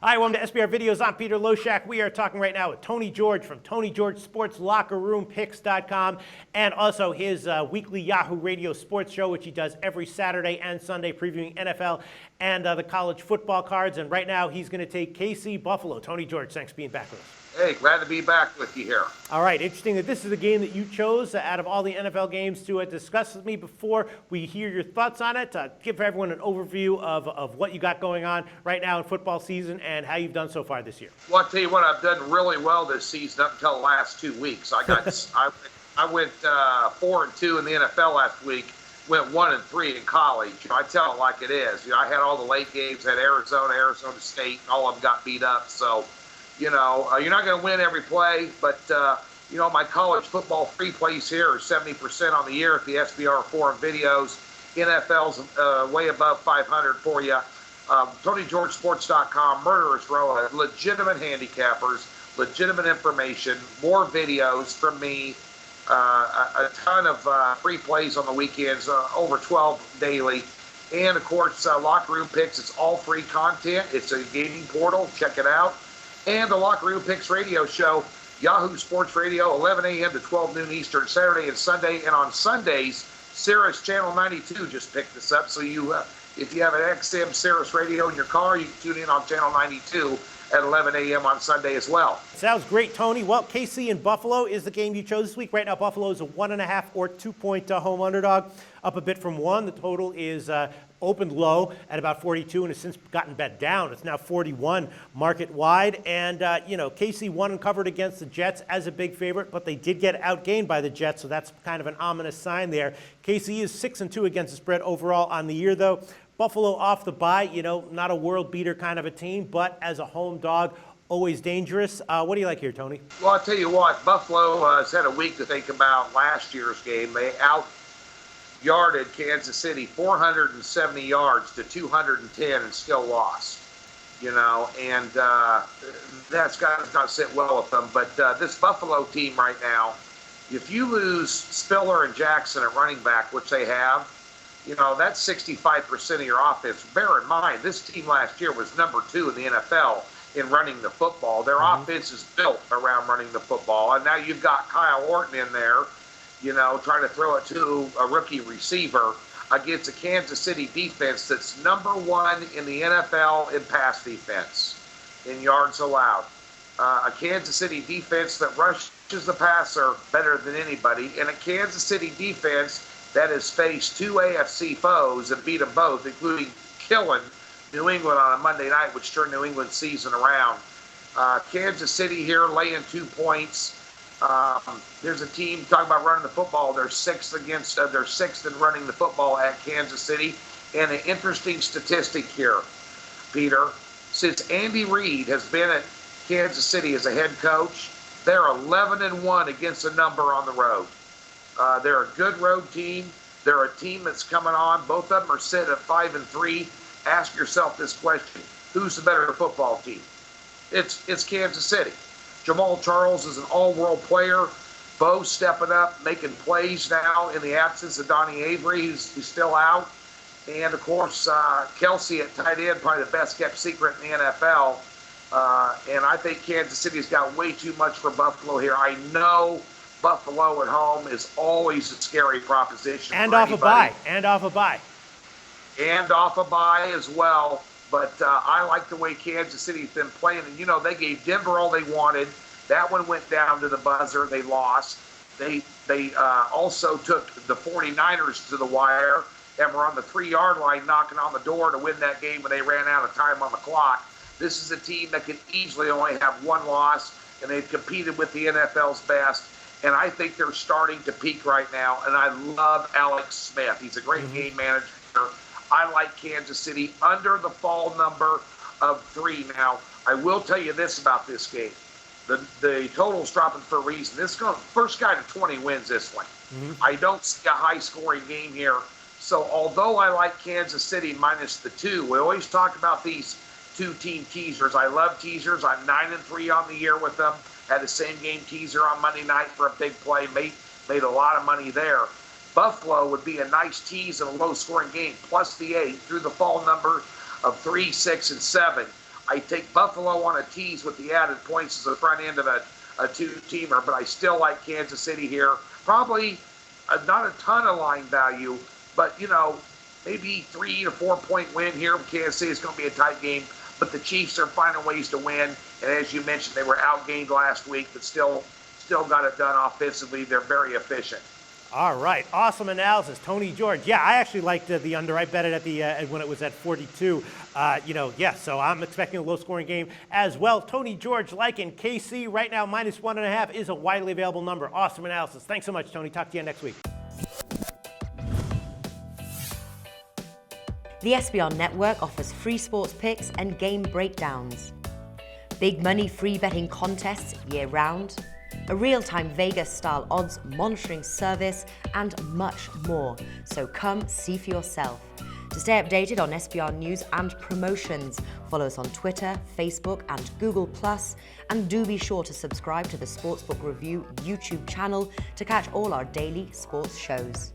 Hi, welcome to SBR Videos. I'm Peter Loshak. We are talking right now with Tony George from Tony George Sports Locker Room Picks.com and also his weekly Yahoo Radio sports show, which he does every Saturday and Sunday, previewing NFL and the college football cards. And right now, he's going to take KC Buffalo. Tony George, thanks for being back with us. Hey, glad to be back with you here. All right, interesting that this is the game that you chose out of all the NFL games to discuss with me before we hear your thoughts on it. Give everyone an overview of what you got going on right now in football season and how you've done so far this year. Well, I'll tell you what, I've done really well this season up until the last 2 weeks. I went 4-2 in the NFL last week, went 1-3 in college. I tell it like it is. I had all the late games, had Arizona State, and all of them got beat up. So, you're not going to win every play, but, my college football free plays here are 70% on the year at the SBR Forum videos. NFL's way above 500 for you. TonyGeorgeSports.com, Murderers Row, legitimate handicappers, legitimate information, more videos from me, a ton of free plays on the weekends, over 12 daily. And, of course, Locker Room Picks, it's all free content. It's a gaming portal. Check it out. And the Locker Room Picks radio show, Yahoo Sports Radio, 11 a.m. to 12 noon Eastern, Saturday and Sunday. And on Sundays, Sirius Channel 92 just picked this up. So if you have an XM Sirius radio in your car, you can tune in on Channel 92 at 11 a.m. on Sunday as well. Sounds great, Tony. Well, KC and Buffalo is the game you chose this week. Right now, Buffalo is a 1.5 or 2-point home underdog, up a bit from 1. The total is opened low at about 42 and has since gotten bet down. It's now 41 market wide. And, KC won and covered against the Jets as a big favorite, but they did get outgained by the Jets, so that's kind of an ominous sign there. KC is 6-2 against the spread overall on the year, though. Buffalo off the bye, not a world beater kind of a team, but as a home dog, always dangerous. What do you like here, Tony? Well, I'll tell you what, Buffalo has had a week to think about last year's game. They out-yarded Kansas City 470 yards to 210 and still lost. And that's got to sit well with them. But this Buffalo team right now, if you lose Spiller and Jackson at running back, which they have, that's 65% of your offense. Bear in mind, this team last year was number 2 in the NFL in running the football. Their offense is built around running the football. And now you've got Kyle Orton in there, trying to throw it to a rookie receiver against a Kansas City defense that's number 1 in the NFL in pass defense, in yards allowed. A Kansas City defense that rushes the passer better than anybody, and a Kansas City defense that has faced 2 AFC foes and beat them both, including killing New England on a Monday night, which turned New England's season around. Kansas City here laying 2 points. There's a team talking about running the football. They're sixth in running the football at Kansas City. And an interesting statistic here, Peter. Since Andy Reid has been at Kansas City as a head coach, they're 11-1 against a number on the road. They're a good road team. They're a team that's coming on. Both of them are sitting at 5-3. Ask yourself this question: who's the better football team? It's Kansas City. Jamal Charles is an all-world player. Bo stepping up, making plays now in the absence of Donnie Avery, who's still out. And, of course, Kelsey at tight end, probably the best-kept secret in the NFL. And I think Kansas City's got way too much for Buffalo here. I know Buffalo at home is always a scary proposition. And off a bye. And off a bye as well. But I like the way Kansas City's been playing. And, they gave Denver all they wanted. That one went down to the buzzer. They lost. They also took the 49ers to the wire and were on the 3-yard line knocking on the door to win that game when they ran out of time on the clock. This is a team that can easily only have one loss, and they've competed with the NFL's best. And I think they're starting to peak right now. And I love Alex Smith. He's a great game manager. I like Kansas City under the fall number of 3. Now, I will tell you this about this game. The total's dropping for a reason. This is going first guy to 20 wins this one. I don't see a high-scoring game here. So although I like Kansas City minus the 2, we always talk about these 2-team teasers. I love teasers. I'm 9-3 on the year with them. Had a same-game teaser on Monday night for a big play. Made a lot of money there. Buffalo would be a nice tease in a low-scoring game, plus the 8 through the fall number of 3, 6, and 7. I take Buffalo on a tease with the added points as the front end of a two-teamer, but I still like Kansas City here. Probably not a ton of line value, but, maybe 3 to 4 point win here. Kansas City is going to be a tight game, but the Chiefs are finding ways to win. And as you mentioned, they were outgained last week, but still got it done offensively. They're very efficient. All right, awesome analysis, Tony George. Yeah, I actually liked the under. I bet it at the when it was at 42. So I'm expecting a low-scoring game as well. Tony George liking KC right now -1.5 is a widely available number. Awesome analysis. Thanks so much, Tony. Talk to you next week. The SBR Network offers free sports picks and game breakdowns, big money free betting contests year-round, a real-time Vegas-style odds monitoring service, and much more. So come see for yourself. To stay updated on SBR news and promotions, follow us on Twitter, Facebook, and Google+, and do be sure to subscribe to the Sportsbook Review YouTube channel to catch all our daily sports shows.